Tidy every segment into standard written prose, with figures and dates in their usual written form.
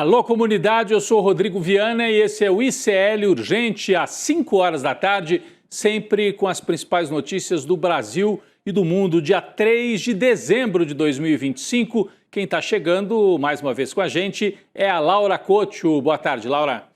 Alô, comunidade, eu sou o Rodrigo Viana e esse é o ICL Urgente, às 5 horas da tarde, sempre com as principais notícias do Brasil e do mundo. Dia 3 de dezembro de 2025, quem está chegando mais uma vez com a gente é a Laura Couto. Boa tarde, Laura.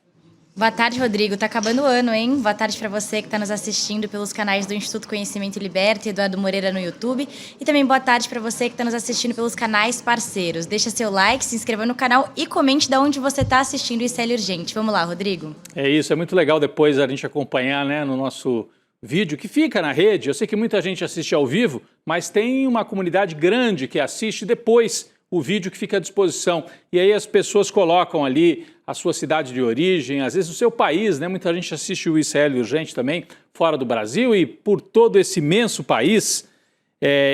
Boa tarde, Rodrigo. Tá acabando o ano, hein? Boa tarde para você que está nos assistindo pelos canais do Instituto Conhecimento e Liberta, Eduardo Moreira no YouTube. E também boa tarde para você que está nos assistindo pelos canais parceiros. Deixa seu like, se inscreva no canal e comente de onde você está assistindo o ICL Urgente. Vamos lá, Rodrigo. É isso, é muito legal depois a gente acompanhar, né, no nosso vídeo que fica na rede. Eu sei que muita gente assiste ao vivo, mas tem uma comunidade grande que assiste depois o vídeo que fica à disposição. E aí as pessoas colocam ali a sua cidade de origem, às vezes o seu país, né? Muita gente assiste o ICL Urgente também, fora do Brasil e por todo esse imenso país.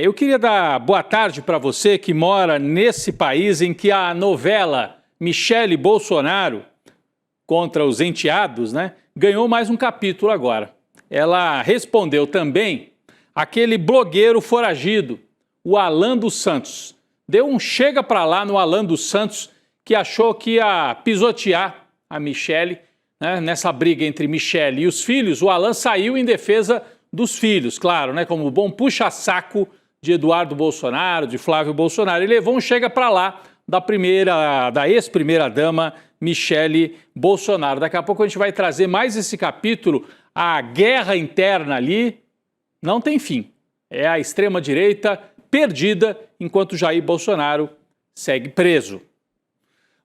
Eu queria dar boa tarde para você que mora nesse país em que a novela Michele Bolsonaro contra os enteados, né, ganhou mais um capítulo agora. Ela respondeu também aquele blogueiro foragido, o Alan dos Santos. Deu um chega para lá no Alan dos Santos, que achou que ia pisotear a Michele, né, nessa briga entre Michele e os filhos. O Alan saiu em defesa dos filhos, claro, né, como bom puxa-saco de Eduardo Bolsonaro, de Flávio Bolsonaro. Ele levou um chega para lá da ex-primeira-dama Michele Bolsonaro. Daqui a pouco a gente vai trazer mais esse capítulo. A guerra interna ali não tem fim. É a extrema-direita perdida enquanto Jair Bolsonaro segue preso.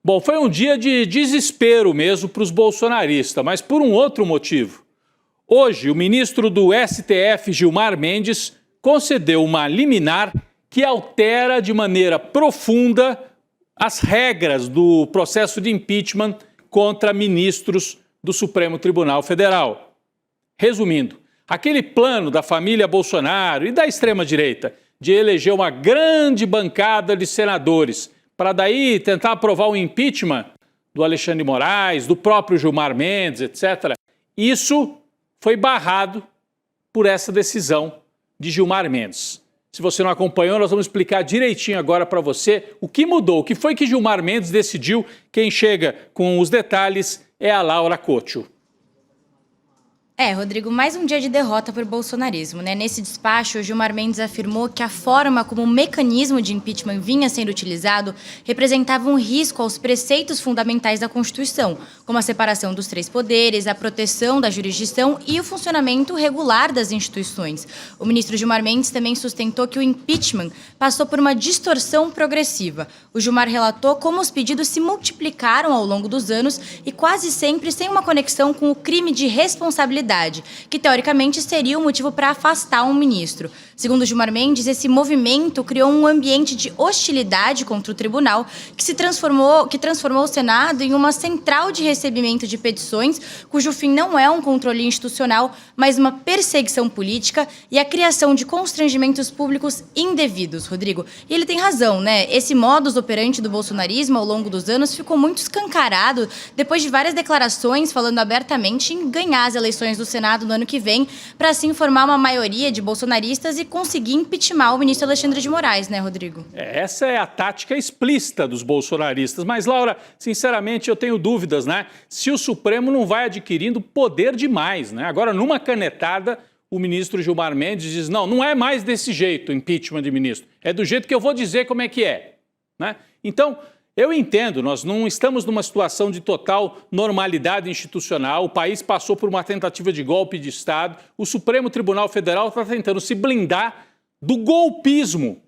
Bom, foi um dia de desespero mesmo para os bolsonaristas, mas por um outro motivo. Hoje, o ministro do STF, Gilmar Mendes, concedeu uma liminar que altera de maneira profunda as regras do processo de impeachment contra ministros do Supremo Tribunal Federal. Resumindo, aquele plano da família Bolsonaro e da extrema-direita de eleger uma grande bancada de senadores para daí tentar aprovar o impeachment do Alexandre de Moraes, do próprio Gilmar Mendes, etc. Isso foi barrado por essa decisão de Gilmar Mendes. Se você não acompanhou, nós vamos explicar direitinho agora para você o que mudou, o que foi que Gilmar Mendes decidiu. Quem chega com os detalhes é a Laura Couto. Rodrigo, mais um dia de derrota para o bolsonarismo, né? Nesse despacho, o Gilmar Mendes afirmou que a forma como o mecanismo de impeachment vinha sendo utilizado representava um risco aos preceitos fundamentais da Constituição, como a separação dos três poderes, a proteção da jurisdição e o funcionamento regular das instituições. O ministro Gilmar Mendes também sustentou que o impeachment passou por uma distorção progressiva. O Gilmar relatou como os pedidos se multiplicaram ao longo dos anos e quase sempre sem uma conexão com o crime de responsabilidade, que teoricamente seria o motivo para afastar um ministro. Segundo Gilmar Mendes, esse movimento criou um ambiente de hostilidade contra o tribunal que transformou o Senado em uma central de recebimento de petições, cujo fim não é um controle institucional, mas uma perseguição política e a criação de constrangimentos públicos indevidos, Rodrigo. E ele tem razão, né? Esse modus operandi do bolsonarismo ao longo dos anos ficou muito escancarado depois de várias declarações falando abertamente em ganhar as eleições do Senado no ano que vem, para assim formar uma maioria de bolsonaristas e conseguir impeachment o ministro Alexandre de Moraes, né, Rodrigo? Essa é a tática explícita dos bolsonaristas. Mas, Laura, sinceramente, eu tenho dúvidas, né? Se o Supremo não vai adquirindo poder demais, né? Agora, numa canetada, o ministro Gilmar Mendes diz, não é mais desse jeito o impeachment de ministro. É do jeito que eu vou dizer como é que é, né? Então, eu entendo, nós não estamos numa situação de total normalidade institucional, o país passou por uma tentativa de golpe de Estado, o Supremo Tribunal Federal está tentando se blindar do golpismo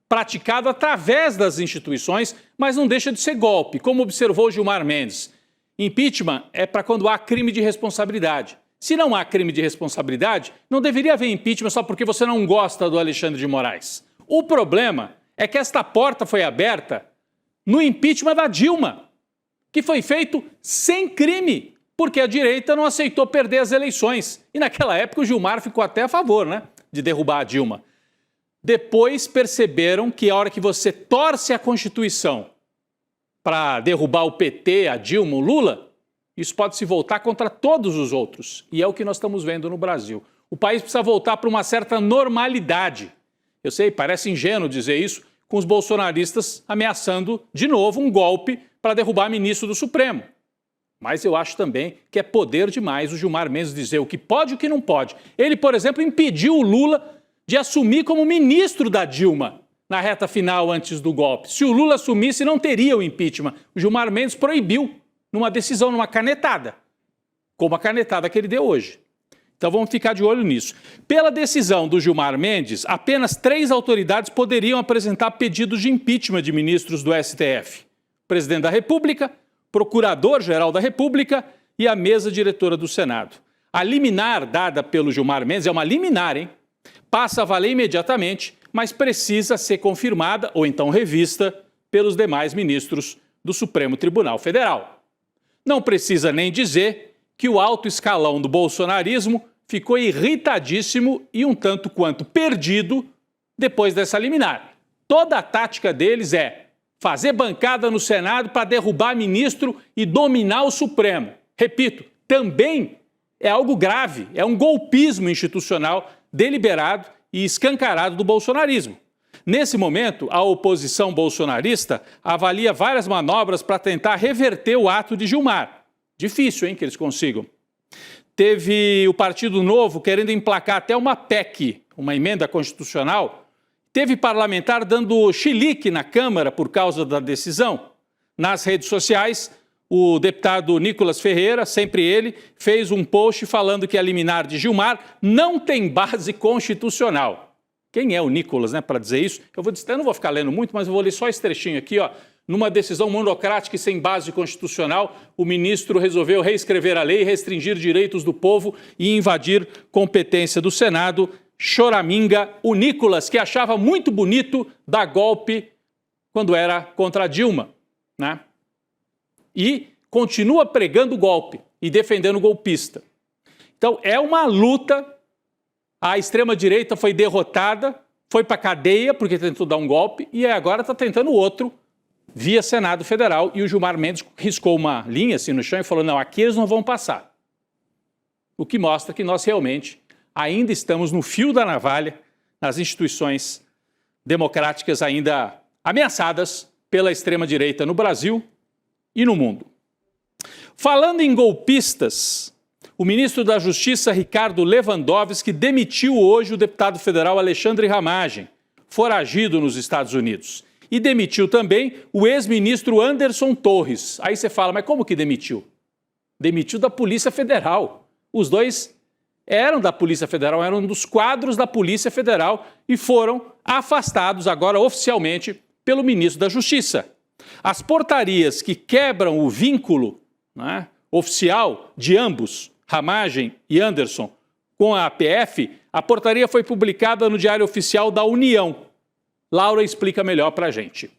praticado através das instituições, mas não deixa de ser golpe, como observou Gilmar Mendes. Impeachment é para quando há crime de responsabilidade. Se não há crime de responsabilidade, não deveria haver impeachment só porque você não gosta do Alexandre de Moraes. O problema é que esta porta foi aberta no impeachment da Dilma, que foi feito sem crime, porque a direita não aceitou perder as eleições. E naquela época o Gilmar ficou até a favor, né, de derrubar a Dilma. Depois perceberam que a hora que você torce a Constituição para derrubar o PT, a Dilma, o Lula, isso pode se voltar contra todos os outros. E é o que nós estamos vendo no Brasil. O país precisa voltar para uma certa normalidade. Eu sei, parece ingênuo dizer isso, com os bolsonaristas ameaçando de novo um golpe para derrubar ministro do Supremo. Mas eu acho também que é poder demais o Gilmar Mendes dizer o que pode e o que não pode. Ele, por exemplo, impediu o Lula de assumir como ministro da Dilma na reta final antes do golpe. Se o Lula assumisse, não teria o impeachment. O Gilmar Mendes proibiu numa decisão, numa canetada, como a canetada que ele deu hoje. Então vamos ficar de olho nisso. Pela decisão do Gilmar Mendes, apenas 3 autoridades poderiam apresentar pedidos de impeachment de ministros do STF. O presidente da República, Procurador-Geral da República e a mesa diretora do Senado. A liminar dada pelo Gilmar Mendes é uma liminar, hein? Passa a valer imediatamente, mas precisa ser confirmada ou então revista pelos demais ministros do Supremo Tribunal Federal. Não precisa nem dizer que o alto escalão do bolsonarismo ficou irritadíssimo e um tanto quanto perdido depois dessa liminar. Toda a tática deles é fazer bancada no Senado para derrubar ministro e dominar o Supremo. Repito, também é algo grave, é um golpismo institucional deliberado e escancarado do bolsonarismo. Nesse momento, a oposição bolsonarista avalia várias manobras para tentar reverter o ato de Gilmar. Difícil, hein, que eles consigam. Teve o Partido Novo querendo emplacar até uma PEC, uma emenda constitucional. Teve parlamentar dando chilique na Câmara por causa da decisão. Nas redes sociais, o deputado Nicolas Ferreira, sempre ele, fez um post falando que a liminar de Gilmar não tem base constitucional. Quem é o Nicolas, né, para dizer isso? Eu não vou ficar lendo muito, mas eu vou ler só esse trechinho aqui, ó. Numa decisão monocrática e sem base constitucional, o ministro resolveu reescrever a lei, restringir direitos do povo e invadir competência do Senado. Choraminga, o Nicolas, que achava muito bonito dar golpe quando era contra a Dilma, né? E continua pregando o golpe e defendendo o golpista. Então, é uma luta. A extrema-direita foi derrotada, foi para a cadeia porque tentou dar um golpe e agora está tentando outro via Senado Federal. E o Gilmar Mendes riscou uma linha assim no chão e falou, não, aqui eles não vão passar. O que mostra que nós realmente ainda estamos no fio da navalha nas instituições democráticas ainda ameaçadas pela extrema-direita no Brasil e no mundo. Falando em golpistas, o ministro da Justiça, Ricardo Lewandowski, demitiu hoje o deputado federal Alexandre Ramagem, foragido nos Estados Unidos. E demitiu também o ex-ministro Anderson Torres. Aí você fala, mas como que demitiu? Demitiu da Polícia Federal. Os dois eram da Polícia Federal, eram um dos quadros da Polícia Federal e foram afastados agora oficialmente pelo ministro da Justiça. As portarias que quebram o vínculo, né, oficial de ambos, Ramagem e Anderson, com a PF, a portaria foi publicada no Diário Oficial da União. Laura explica melhor para a gente.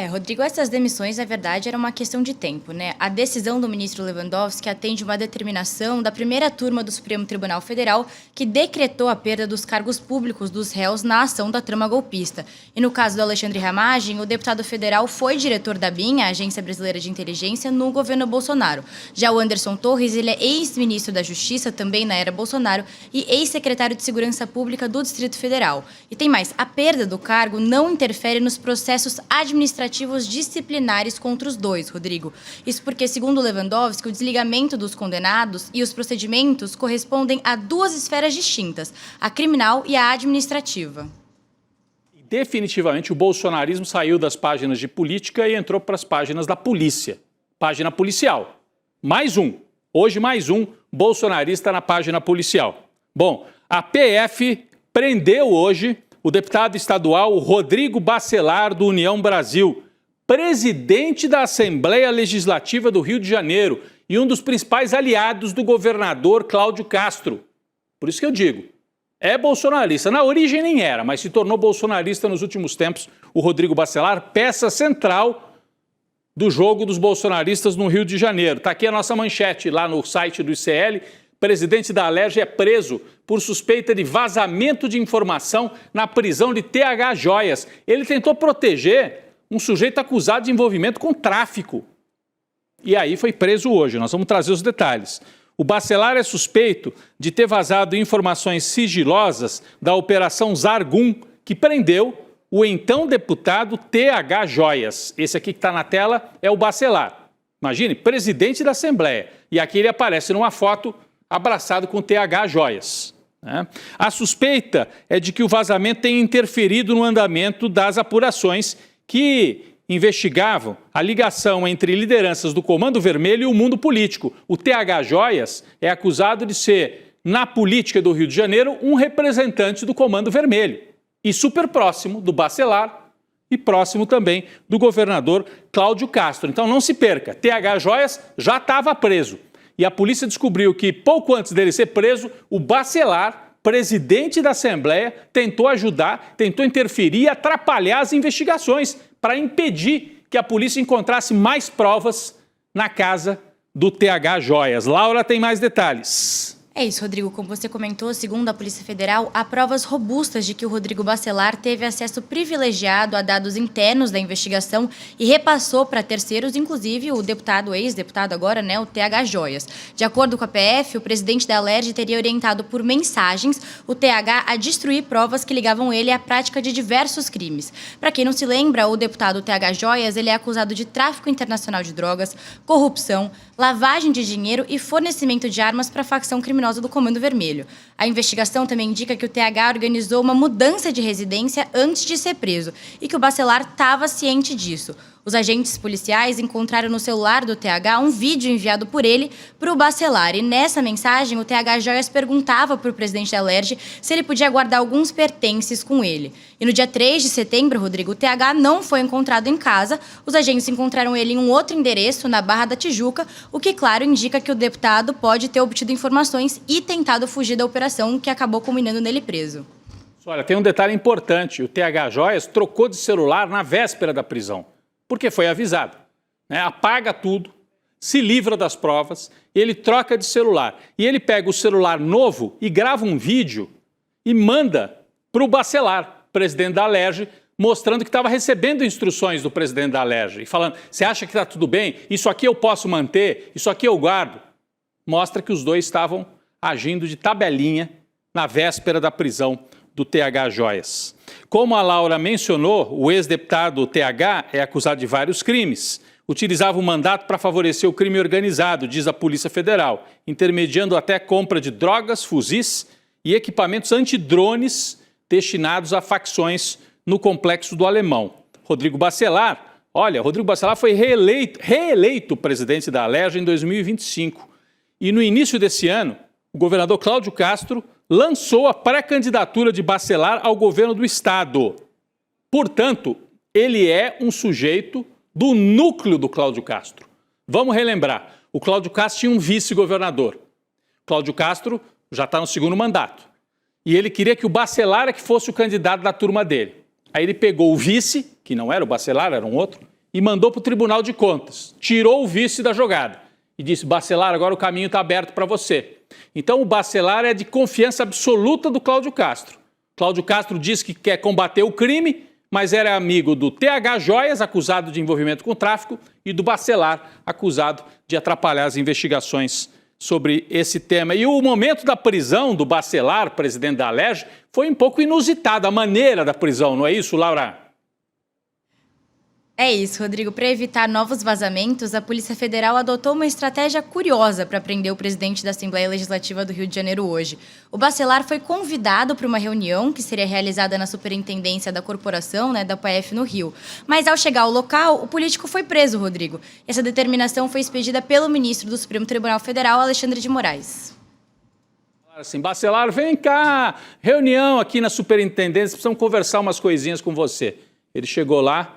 Rodrigo, essas demissões, na verdade, era uma questão de tempo, né? A decisão do ministro Lewandowski atende uma determinação da primeira turma do Supremo Tribunal Federal que decretou a perda dos cargos públicos dos réus na ação da trama golpista. E no caso do Alexandre Ramagem, o deputado federal foi diretor da BIM, a Agência Brasileira de Inteligência, no governo Bolsonaro. Já o Anderson Torres, ele é ex-ministro da Justiça, também na era Bolsonaro, e ex-secretário de Segurança Pública do Distrito Federal. E tem mais, a perda do cargo não interfere nos processos administrativos disciplinares contra os dois, Rodrigo. Isso porque, segundo Lewandowski, o desligamento dos condenados e os procedimentos correspondem a 2 esferas distintas, a criminal e a administrativa. Definitivamente o bolsonarismo saiu das páginas de política e entrou para as páginas da polícia, página policial. Mais um, hoje mais um bolsonarista na página policial. Bom, a PF prendeu hoje o deputado estadual Rodrigo Bacelar, do União Brasil, presidente da Assembleia Legislativa do Rio de Janeiro e um dos principais aliados do governador Cláudio Castro. Por isso que eu digo, é bolsonarista. Na origem nem era, mas se tornou bolsonarista nos últimos tempos. O Rodrigo Bacelar, peça central do jogo dos bolsonaristas no Rio de Janeiro. Está aqui a nossa manchete lá no site do ICL. Presidente da Alerj é preso por suspeita de vazamento de informação na prisão de TH Joias. Ele tentou proteger um sujeito acusado de envolvimento com tráfico. E aí foi preso hoje. Nós vamos trazer os detalhes. O Bacelar é suspeito de ter vazado informações sigilosas da Operação Zargum, que prendeu o então deputado TH Joias. Esse aqui que está na tela é o Bacelar. Imagine, presidente da Assembleia. E aqui ele aparece numa foto abraçado com o TH Joias. Né? A suspeita é de que o vazamento tenha interferido no andamento das apurações que investigavam a ligação entre lideranças do Comando Vermelho e o mundo político. O TH Joias é acusado de ser, na política do Rio de Janeiro, um representante do Comando Vermelho. E super próximo do Bacelar e próximo também do governador Cláudio Castro. Então não se perca, TH Joias já estava preso. E a polícia descobriu que, pouco antes dele ser preso, o Bacelar, presidente da Assembleia, tentou ajudar, tentou interferir e atrapalhar as investigações para impedir que a polícia encontrasse mais provas na casa do TH Joias. Laura tem mais detalhes. É isso, Rodrigo. Como você comentou, segundo a Polícia Federal, há provas robustas de que o Rodrigo Bacelar teve acesso privilegiado a dados internos da investigação e repassou para terceiros, inclusive o deputado, ex-deputado agora, o TH Joias. De acordo com a PF, o presidente da Alerj teria orientado por mensagens o TH a destruir provas que ligavam ele à prática de diversos crimes. Para quem não se lembra, o deputado TH Joias, ele é acusado de tráfico internacional de drogas, corrupção, lavagem de dinheiro e fornecimento de armas para a facção criminosa do Comando Vermelho. A investigação também indica que o TH organizou uma mudança de residência antes de ser preso e que o Bacelar estava ciente disso. Os agentes policiais encontraram no celular do TH um vídeo enviado por ele para o Bacelar e nessa mensagem o TH Joias perguntava para o presidente da Alerj se ele podia guardar alguns pertences com ele. E no dia 3 de setembro, Rodrigo, o TH não foi encontrado em casa, os agentes encontraram ele em um outro endereço, na Barra da Tijuca, o que, claro, indica que o deputado pode ter obtido informações e tentado fugir da operação que acabou culminando nele preso. Olha, tem um detalhe importante, o TH Joias trocou de celular na véspera da prisão. Porque foi avisado, né? Apaga tudo, se livra das provas, ele troca de celular. E ele pega o celular novo e grava um vídeo e manda para o Bacelar, presidente da Alerj, mostrando que estava recebendo instruções do presidente da Alerj. E falando, você acha que está tudo bem? Isso aqui eu posso manter? Isso aqui eu guardo? Mostra que os dois estavam agindo de tabelinha na véspera da prisão do TH Joias. Como a Laura mencionou, o ex-deputado TH é acusado de vários crimes. Utilizava o mandato para favorecer o crime organizado, diz a Polícia Federal, intermediando até compra de drogas, fuzis e equipamentos antidrones destinados a facções no Complexo do Alemão. Rodrigo Bacelar foi reeleito presidente da Alerj em 2025. E no início desse ano, o governador Cláudio Castro lançou a pré-candidatura de Bacelar ao governo do estado. Portanto, ele é um sujeito do núcleo do Cláudio Castro. Vamos relembrar, o Cláudio Castro tinha um vice-governador. Cláudio Castro já está no segundo mandato. E ele queria que o Bacelar é que fosse o candidato da turma dele. Aí ele pegou o vice, que não era o Bacelar, era um outro, e mandou para o Tribunal de Contas. Tirou o vice da jogada. E disse, Bacelar, agora o caminho está aberto para você. Então o Bacelar é de confiança absoluta do Cláudio Castro. Cláudio Castro diz que quer combater o crime, mas era amigo do TH Joias, acusado de envolvimento com tráfico, e do Bacelar, acusado de atrapalhar as investigações sobre esse tema. E o momento da prisão do Bacelar, presidente da Alerj, foi um pouco inusitado, a maneira da prisão, não é isso, Laura? É isso, Rodrigo. Para evitar novos vazamentos, a Polícia Federal adotou uma estratégia curiosa para prender o presidente da Assembleia Legislativa do Rio de Janeiro hoje. O Bacelar foi convidado para uma reunião que seria realizada na superintendência da corporação, da PF no Rio. Mas ao chegar ao local, o político foi preso, Rodrigo. Essa determinação foi expedida pelo ministro do Supremo Tribunal Federal, Alexandre de Moraes. Assim, Bacelar, vem cá, reunião aqui na superintendência, precisamos conversar umas coisinhas com você. Ele chegou lá.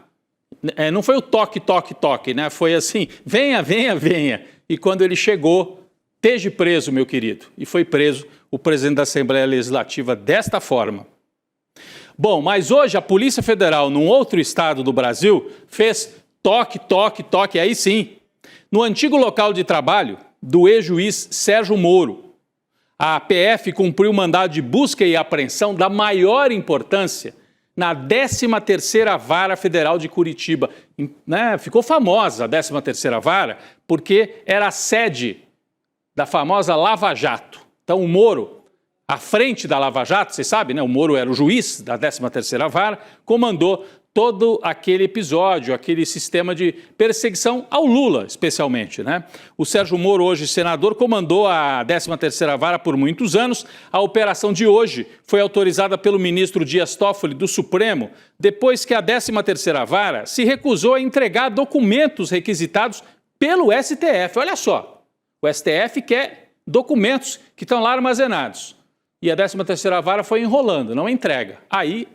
Não foi o toque, toque, toque, né? Foi assim, venha, venha, venha. E quando ele chegou, esteja preso, meu querido. E foi preso o presidente da Assembleia Legislativa desta forma. Bom, mas hoje a Polícia Federal, num outro estado do Brasil, fez toque, toque, toque, aí sim. No antigo local de trabalho do ex-juiz Sérgio Moro, a PF cumpriu o mandado de busca e apreensão da maior importância na 13ª Vara Federal de Curitiba. Ficou famosa a 13ª Vara porque era a sede da famosa Lava Jato. Então o Moro à frente da Lava Jato, você sabe, né? O Moro era o juiz da 13ª Vara, comandou todo aquele episódio, aquele sistema de perseguição ao Lula, especialmente, né? O Sérgio Moro, hoje senador, comandou a 13ª Vara por muitos anos. A operação de hoje foi autorizada pelo ministro Dias Toffoli do Supremo, depois que a 13ª Vara se recusou a entregar documentos requisitados pelo STF. Olha só, o STF quer documentos que estão lá armazenados. E a 13ª Vara foi enrolando, não entrega. Aí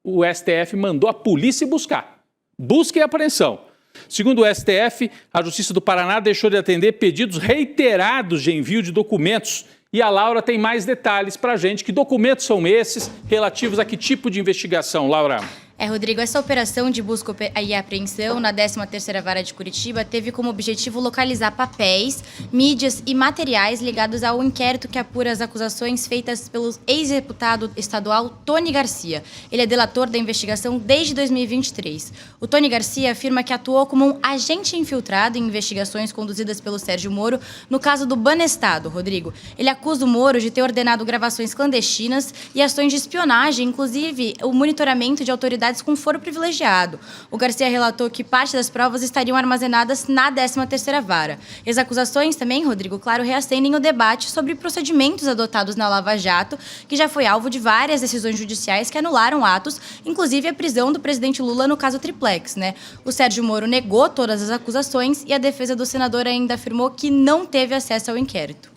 o STF mandou a polícia buscar. Busca e apreensão. Segundo o STF, a Justiça do Paraná deixou de atender pedidos reiterados de envio de documentos. E a Laura tem mais detalhes para a gente. Que documentos são esses, relativos a que tipo de investigação, Laura? Rodrigo, essa operação de busca e apreensão na 13ª Vara de Curitiba teve como objetivo localizar papéis, mídias e materiais ligados ao inquérito que apura as acusações feitas pelo ex-deputado estadual Tony Garcia. Ele é delator da investigação desde 2023. O Tony Garcia afirma que atuou como um agente infiltrado em investigações conduzidas pelo Sérgio Moro no caso do Banestado, Rodrigo. Ele acusa o Moro de ter ordenado gravações clandestinas e ações de espionagem, inclusive o monitoramento de autoridades com foro privilegiado. O Garcia relatou que parte das provas estariam armazenadas na 13ª Vara. E as acusações também, Rodrigo, claro, reacendem o debate sobre procedimentos adotados na Lava Jato, que já foi alvo de várias decisões judiciais que anularam atos, inclusive a prisão do presidente Lula no caso Triplex, né? O Sérgio Moro negou todas as acusações e a defesa do senador ainda afirmou que não teve acesso ao inquérito.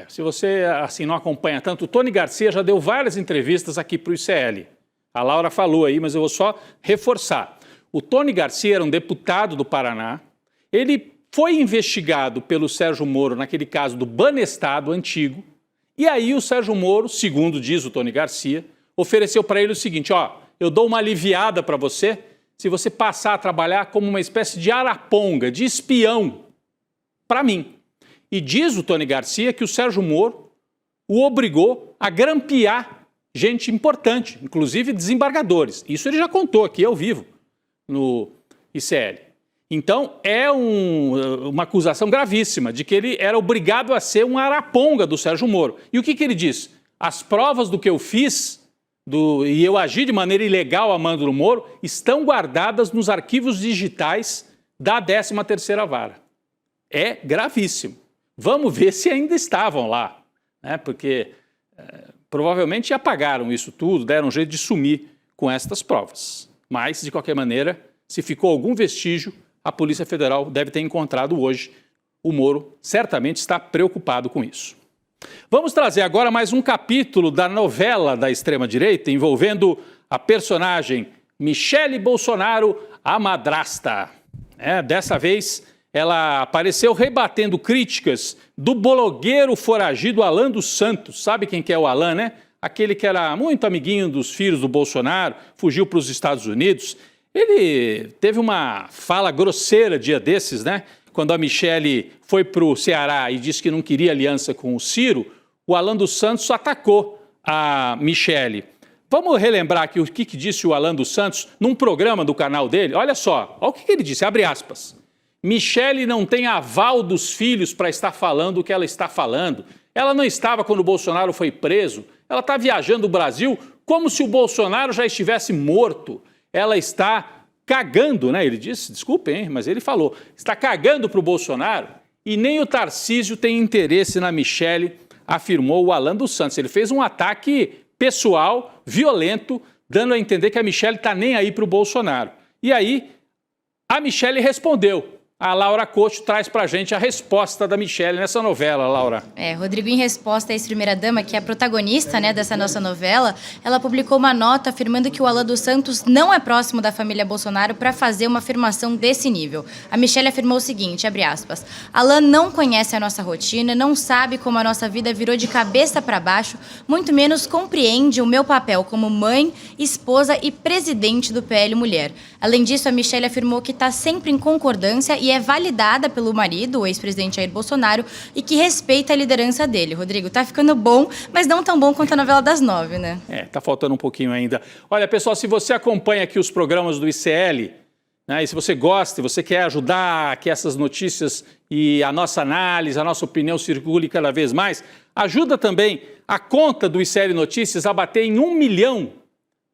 Se você assim não acompanha tanto, o Tony Garcia já deu várias entrevistas aqui para o ICL. A Laura falou aí, mas eu vou só reforçar. O Tony Garcia era um deputado do Paraná. Ele foi investigado pelo Sérgio Moro naquele caso do Banestado antigo. E aí o Sérgio Moro, segundo diz o Tony Garcia, ofereceu para ele o seguinte, eu dou uma aliviada para você se você passar a trabalhar como uma espécie de araponga, de espião, para mim. E diz o Tony Garcia que o Sérgio Moro o obrigou a grampear gente importante, inclusive desembargadores. Isso ele já contou aqui ao vivo no ICL. Então, é uma acusação gravíssima de que ele era obrigado a ser um araponga do Sérgio Moro. E o que ele diz? As provas do que eu fiz e eu agi de maneira ilegal a mando do Moro estão guardadas nos arquivos digitais da 13ª Vara. É gravíssimo. Vamos ver se ainda estavam lá, né? Porque provavelmente apagaram isso tudo, deram um jeito de sumir com estas provas. Mas, de qualquer maneira, se ficou algum vestígio, a Polícia Federal deve ter encontrado hoje. O Moro certamente está preocupado com isso. Vamos trazer agora mais um capítulo da novela da extrema-direita envolvendo a personagem Michele Bolsonaro, a madrasta. Dessa vez, ela apareceu rebatendo críticas do blogueiro foragido Alan dos Santos. Sabe quem que é o Alan, né? Aquele que era muito amiguinho dos filhos do Bolsonaro, fugiu para os Estados Unidos. Ele teve uma fala grosseira dia desses, né? Quando a Michele foi para o Ceará e disse que não queria aliança com o Ciro, o Alan dos Santos atacou a Michele. Vamos relembrar aqui o que disse o Alan dos Santos num programa do canal dele? Olha só, olha o que ele disse, abre aspas. Michele não tem aval dos filhos para estar falando o que ela está falando. Ela não estava quando o Bolsonaro foi preso. Ela está viajando o Brasil como se o Bolsonaro já estivesse morto. Ela está cagando, né? Ele disse, desculpem, mas ele falou, está cagando para o Bolsonaro e nem o Tarcísio tem interesse na Michele, afirmou o Alan dos Santos. Ele fez um ataque pessoal, violento, dando a entender que a Michele está nem aí para o Bolsonaro. E aí, a Michele respondeu. A Laura Couto traz pra gente a resposta da Michele nessa novela, Laura. Rodrigo, em resposta à ex-primeira-dama, que é a protagonista, né, dessa nossa novela, ela publicou uma nota afirmando que o Alan dos Santos não é próximo da família Bolsonaro para fazer uma afirmação desse nível. A Michele afirmou o seguinte, abre aspas, Alan não conhece a nossa rotina, não sabe como a nossa vida virou de cabeça para baixo, muito menos compreende o meu papel como mãe, esposa e presidente do PL Mulher. Além disso, a Michele afirmou que está sempre em concordância e é validada pelo marido, o ex-presidente Jair Bolsonaro, e que respeita a liderança dele. Rodrigo, tá ficando bom, mas não tão bom quanto a novela das 9, né? Tá faltando um pouquinho ainda. Olha, pessoal, se você acompanha aqui os programas do ICL, né? E se você gosta, você quer ajudar que essas notícias e a nossa análise, a nossa opinião circule cada vez mais, ajuda também a conta do ICL Notícias a bater em 1 milhão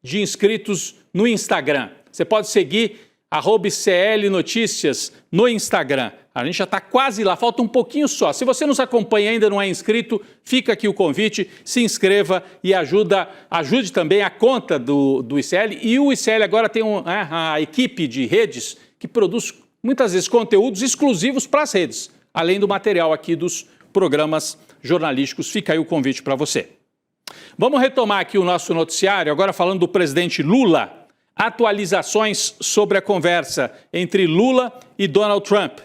de inscritos no Instagram. Você pode seguir @ICL Notícias no Instagram. A gente já está quase lá, falta um pouquinho só. Se você nos acompanha e ainda não é inscrito, fica aqui o convite, se inscreva e ajude também a conta do ICL. E o ICL agora tem a equipe de redes que produz muitas vezes conteúdos exclusivos para as redes, além do material aqui dos programas jornalísticos. Fica aí o convite para você. Vamos retomar aqui o nosso noticiário, agora falando do presidente Lula. Atualizações sobre a conversa entre Lula e Donald Trump.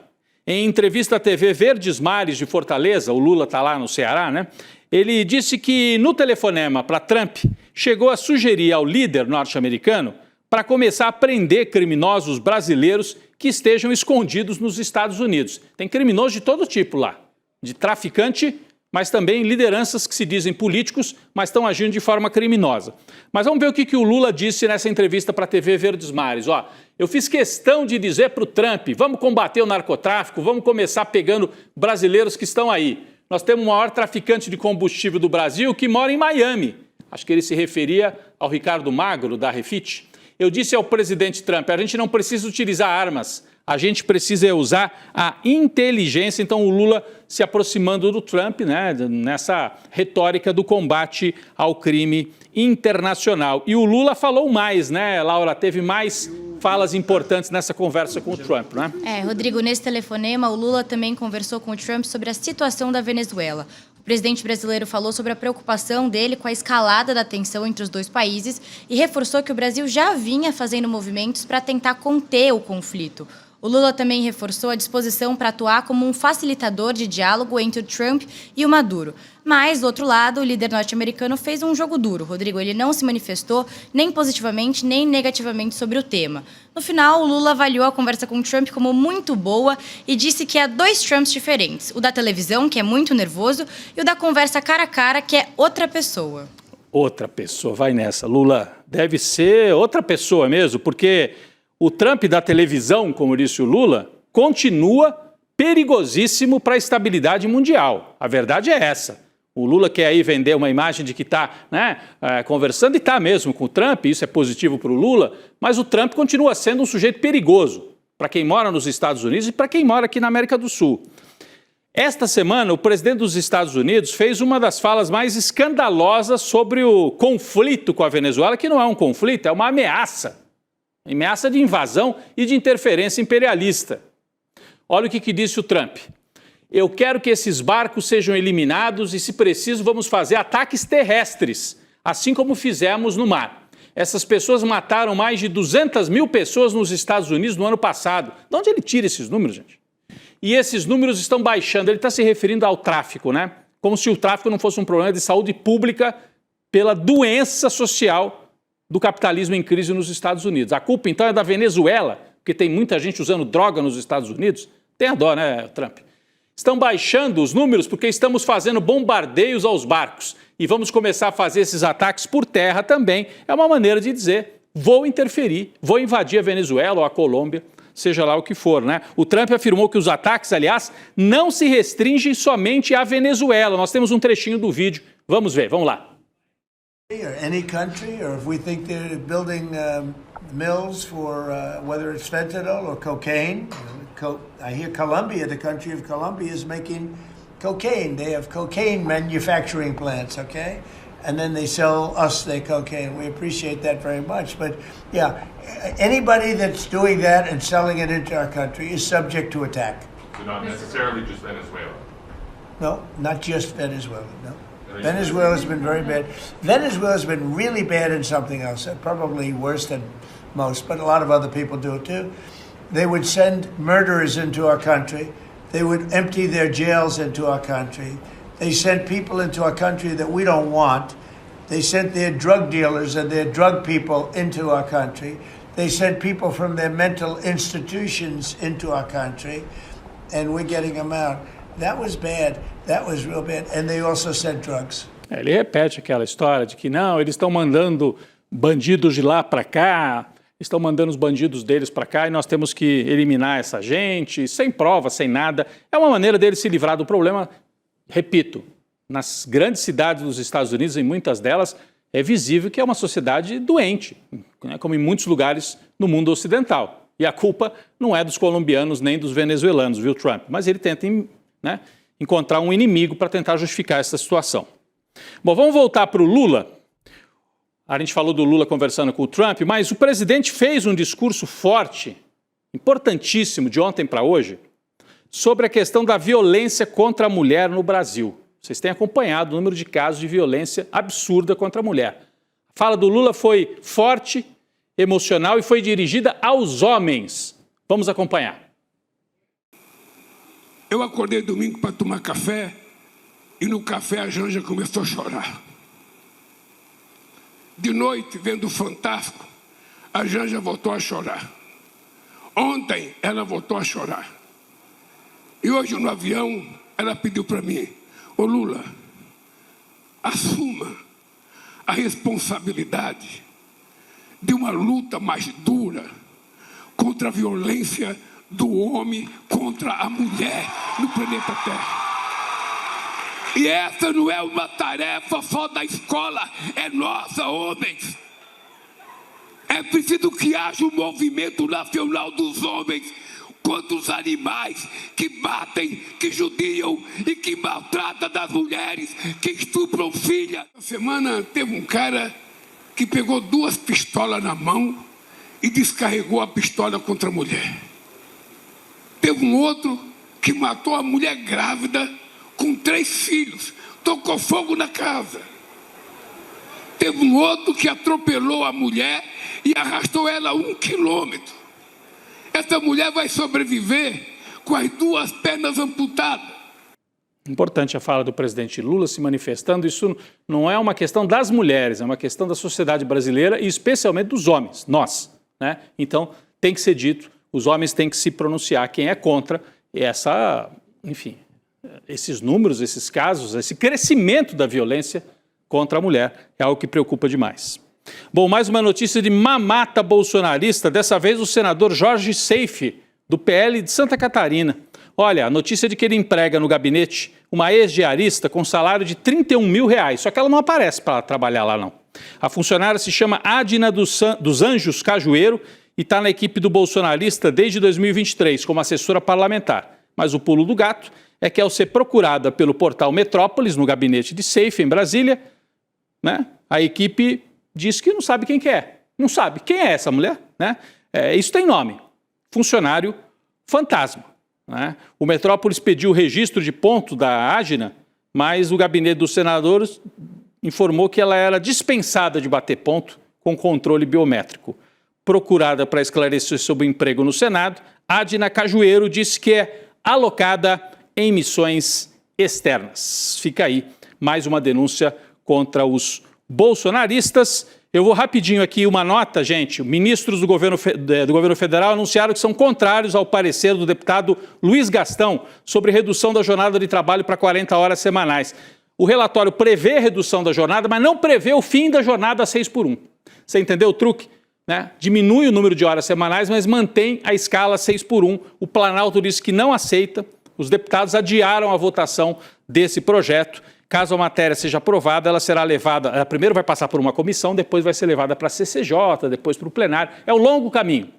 Em entrevista à TV Verdes Mares de Fortaleza, o Lula está lá no Ceará, né? Ele disse que no telefonema para Trump chegou a sugerir ao líder norte-americano para começar a prender criminosos brasileiros que estejam escondidos nos Estados Unidos. Tem criminosos de todo tipo lá, de traficante, mas também lideranças que se dizem políticos, mas estão agindo de forma criminosa. Mas vamos ver o que o Lula disse nessa entrevista para a TV Verdes Mares. Eu fiz questão de dizer para o Trump, vamos combater o narcotráfico, vamos começar pegando brasileiros que estão aí. Nós temos o maior traficante de combustível do Brasil que mora em Miami. Acho que ele se referia ao Ricardo Magro, da Refit. Eu disse ao presidente Trump, a gente não precisa utilizar armas, a gente precisa usar a inteligência. Então o Lula se aproximando do Trump, né, nessa retórica do combate ao crime internacional. E o Lula falou mais, né, Laura? Teve mais falas importantes nessa conversa com o Trump, né? Rodrigo, nesse telefonema, o Lula também conversou com o Trump sobre a situação da Venezuela. O presidente brasileiro falou sobre a preocupação dele com a escalada da tensão entre os dois países e reforçou que o Brasil já vinha fazendo movimentos para tentar conter o conflito. O Lula também reforçou a disposição para atuar como um facilitador de diálogo entre o Trump e o Maduro. Mas, do outro lado, o líder norte-americano fez um jogo duro. Rodrigo, ele não se manifestou nem positivamente nem negativamente sobre o tema. No final, o Lula avaliou a conversa com o Trump como muito boa e disse que há 2 Trumps diferentes. O da televisão, que é muito nervoso, e o da conversa cara a cara, que é outra pessoa. Outra pessoa, vai nessa. Lula, deve ser outra pessoa mesmo, porque o Trump da televisão, como disse o Lula, continua perigosíssimo para a estabilidade mundial. A verdade é essa. O Lula quer aí vender uma imagem de que está conversando, e está mesmo com o Trump, isso é positivo para o Lula, mas o Trump continua sendo um sujeito perigoso para quem mora nos Estados Unidos e para quem mora aqui na América do Sul. Esta semana, o presidente dos Estados Unidos fez uma das falas mais escandalosas sobre o conflito com a Venezuela, que não é um conflito, é uma ameaça. Ameaça de invasão e de interferência imperialista. Olha o que disse o Trump. Eu quero que esses barcos sejam eliminados e, se preciso, vamos fazer ataques terrestres, assim como fizemos no mar. Essas pessoas mataram mais de 200 mil pessoas nos Estados Unidos no ano passado. De onde ele tira esses números, gente? E esses números estão baixando. Ele está se referindo ao tráfico, né? Como se o tráfico não fosse um problema de saúde pública pela doença social do capitalismo em crise nos Estados Unidos. A culpa, então, é da Venezuela, porque tem muita gente usando droga nos Estados Unidos. Tem a dó, né, Trump? Estão baixando os números porque estamos fazendo bombardeios aos barcos e vamos começar a fazer esses ataques por terra também. É uma maneira de dizer, vou interferir, vou invadir a Venezuela ou a Colômbia, seja lá o que for, né? O Trump afirmou que os ataques, aliás, não se restringem somente à Venezuela. Nós temos um trechinho do vídeo. Vamos ver, vamos lá. Or any country, or if we think they're building mills for whether it's fentanyl or cocaine. I hear Colombia, the country of Colombia, is making cocaine. They have cocaine manufacturing plants, okay? And then they sell us their cocaine. We appreciate that very much. But yeah, anybody that's doing that and selling it into our country is subject to attack. So not necessarily just Venezuela? No, not just Venezuela, no. Venezuela's been very bad. Venezuela's been really bad in something else, probably worse than most, but a lot of other people do it too. They would send murderers into our country. They would empty their jails into our country. They sent people into our country that we don't want. They sent their drug dealers and their drug people into our country. They sent people from their mental institutions into our country, and we're getting them out. That was bad. That was real bad. And they also sent drugs. Ele repete aquela história de que não, eles estão mandando bandidos de lá para cá. estão mandando os bandidos deles para cá e nós temos que eliminar essa gente, sem prova, sem nada. É uma maneira deles se livrar do problema. Repito, nas grandes cidades dos Estados Unidos, em muitas delas, é visível que é uma sociedade doente, né, como em muitos lugares no mundo ocidental. E a culpa não é dos colombianos nem dos venezuelanos, viu, Trump? Mas ele tenta, né, encontrar um inimigo para tentar justificar essa situação. Bom, vamos voltar para o Lula. A gente falou do Lula conversando com o Trump, mas o presidente fez um discurso forte, importantíssimo, de ontem para hoje, sobre a questão da violência contra a mulher no Brasil. Vocês têm acompanhado o número de casos de violência absurda contra a mulher. A fala do Lula foi forte, emocional e foi dirigida aos homens. Vamos acompanhar. Eu acordei domingo para tomar café e no café a Janja começou a chorar. De noite, vendo o Fantástico, a Janja voltou a chorar. Ontem, ela voltou a chorar. E hoje, no avião, ela pediu para mim: ô Lula, assuma a responsabilidade de uma luta mais dura contra a violência do homem contra a mulher no planeta Terra. E essa não é uma tarefa só da escola, é nossa, homens. É preciso que haja um movimento nacional dos homens contra os animais que batem, que judiam e que maltratam das mulheres, que estupram filhas. Essa semana teve um cara que pegou 2 pistolas na mão e descarregou a pistola contra a mulher. Teve um outro que matou a mulher grávida com 3 filhos, tocou fogo na casa. Teve um outro que atropelou a mulher e arrastou ela 1 quilômetro. Essa mulher vai sobreviver com as 2 pernas amputadas. Importante a fala do presidente Lula se manifestando. Isso não é uma questão das mulheres, é uma questão da sociedade brasileira e especialmente dos homens, nós, né? Então tem que ser dito, os homens têm que se pronunciar. Quem é contra essa, enfim, esses números, esses casos, esse crescimento da violência contra a mulher é algo que preocupa demais. Bom, mais uma notícia de mamata bolsonarista, dessa vez o senador Jorge Seife, do PL de Santa Catarina. Olha, a notícia de que ele emprega no gabinete uma ex-diarista com salário de R$31 mil, só que ela não aparece para trabalhar lá, não. A funcionária se chama Adina dos Anjos Cajueiro e está na equipe do bolsonarista desde 2023 como assessora parlamentar. Mas o pulo do gato é que, ao ser procurada pelo portal Metrópolis, no gabinete de Seife, em Brasília, né, a equipe diz que não sabe quem que é. Não sabe quem é essa mulher, né? Isso tem nome: funcionário fantasma, né? O Metrópolis pediu o registro de ponto da Adina, mas o gabinete dos senadores informou que ela era dispensada de bater ponto com controle biométrico. Procurada para esclarecer sobre o emprego no Senado, Adina Cajueiro disse que é alocada em missões externas. Fica aí mais uma denúncia contra os bolsonaristas. Eu vou rapidinho aqui uma nota, gente. Ministros do governo federal anunciaram que são contrários ao parecer do deputado Luiz Gastão sobre redução da jornada de trabalho para 40 horas semanais. O relatório prevê redução da jornada, mas não prevê o fim da jornada 6x1. Você entendeu o truque? Né? Diminui o número de horas semanais, mas mantém a escala 6x1. O Planalto disse que não aceita. Os deputados adiaram a votação desse projeto. Caso a matéria seja aprovada, ela será levada, ela primeiro vai passar por uma comissão, depois vai ser levada para a CCJ, depois para o plenário. É um longo caminho,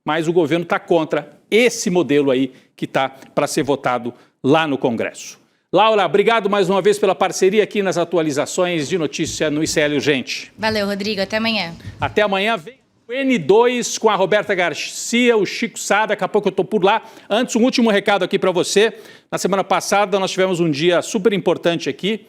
mas o governo está contra esse modelo aí que está para ser votado lá no Congresso. Laura, obrigado mais uma vez pela parceria aqui nas atualizações de notícia no ICL Urgente. Valeu, Rodrigo. Até amanhã. Até amanhã. Vem o N2 com a Roberta Garcia, o Chico Sá, daqui a pouco eu estou por lá. Antes, um último recado aqui para você. Na semana passada, nós tivemos um dia super importante aqui,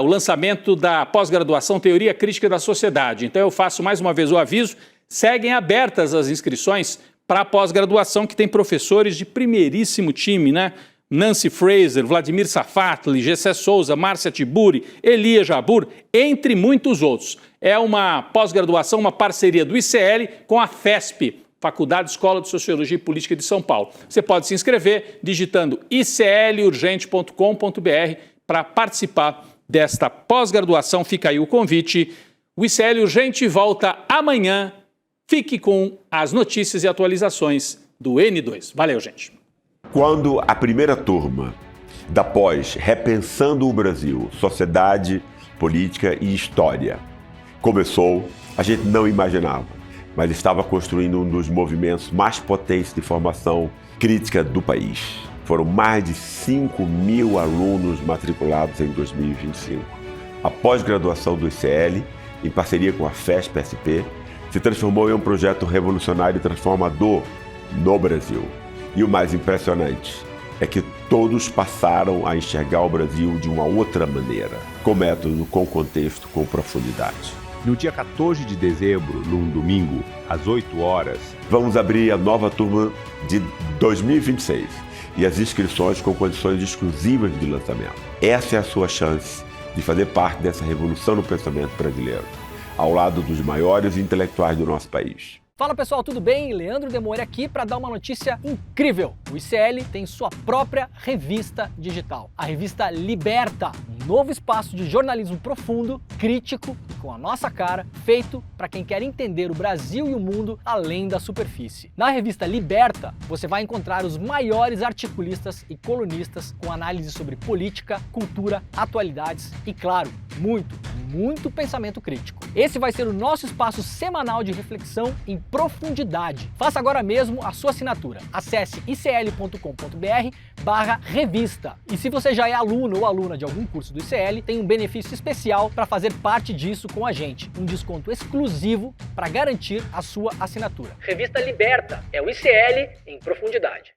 o lançamento da pós-graduação Teoria Crítica da Sociedade. Então, eu faço mais uma vez o aviso, seguem abertas as inscrições para a pós-graduação, que tem professores de primeiríssimo time, né? Nancy Fraser, Vladimir Safatli, Gessé Souza, Márcia Tiburi, Elia Jabur, entre muitos outros. É uma pós-graduação, uma parceria do ICL com a FESP, Faculdade Escola de Sociologia e Política de São Paulo. Você pode se inscrever digitando iclurgente.com.br para participar desta pós-graduação. Fica aí o convite. O ICL Urgente volta amanhã Fique com as notícias e atualizações do N2. Valeu, gente. Quando a primeira turma da pós Repensando o Brasil, Sociedade, Política e História começou, a gente não imaginava, mas estava construindo um dos movimentos mais potentes de formação crítica do país. Foram mais de 5.000 alunos matriculados em 2025. A pós-graduação do ICL, em parceria com a FESP-SP, se transformou em um projeto revolucionário e transformador no Brasil. E o mais impressionante é que todos passaram a enxergar o Brasil de uma outra maneira, com método, com contexto, com profundidade. No dia 14 de dezembro, num domingo, às 8 horas, vamos abrir a nova turma de 2026 e as inscrições com condições exclusivas de lançamento. Essa é a sua chance de fazer parte dessa revolução no pensamento brasileiro, ao lado dos maiores intelectuais do nosso país. Fala pessoal, tudo bem? Leandro Demore aqui para dar uma notícia incrível. O ICL tem sua própria revista digital, a revista Liberta, um novo espaço de jornalismo profundo, crítico, com a nossa cara, feito para quem quer entender o Brasil e o mundo além da superfície. Na revista Liberta, você vai encontrar os maiores articulistas e colunistas com análise sobre política, cultura, atualidades e, claro, muito pensamento crítico. Esse vai ser o nosso espaço semanal de reflexão em profundidade. Faça agora mesmo a sua assinatura. Acesse icl.com.br/revista. E se você já é aluno ou aluna de algum curso do ICL, tem um benefício especial para fazer parte disso com a gente. Um desconto exclusivo para garantir a sua assinatura. Revista Liberta é o ICL em profundidade.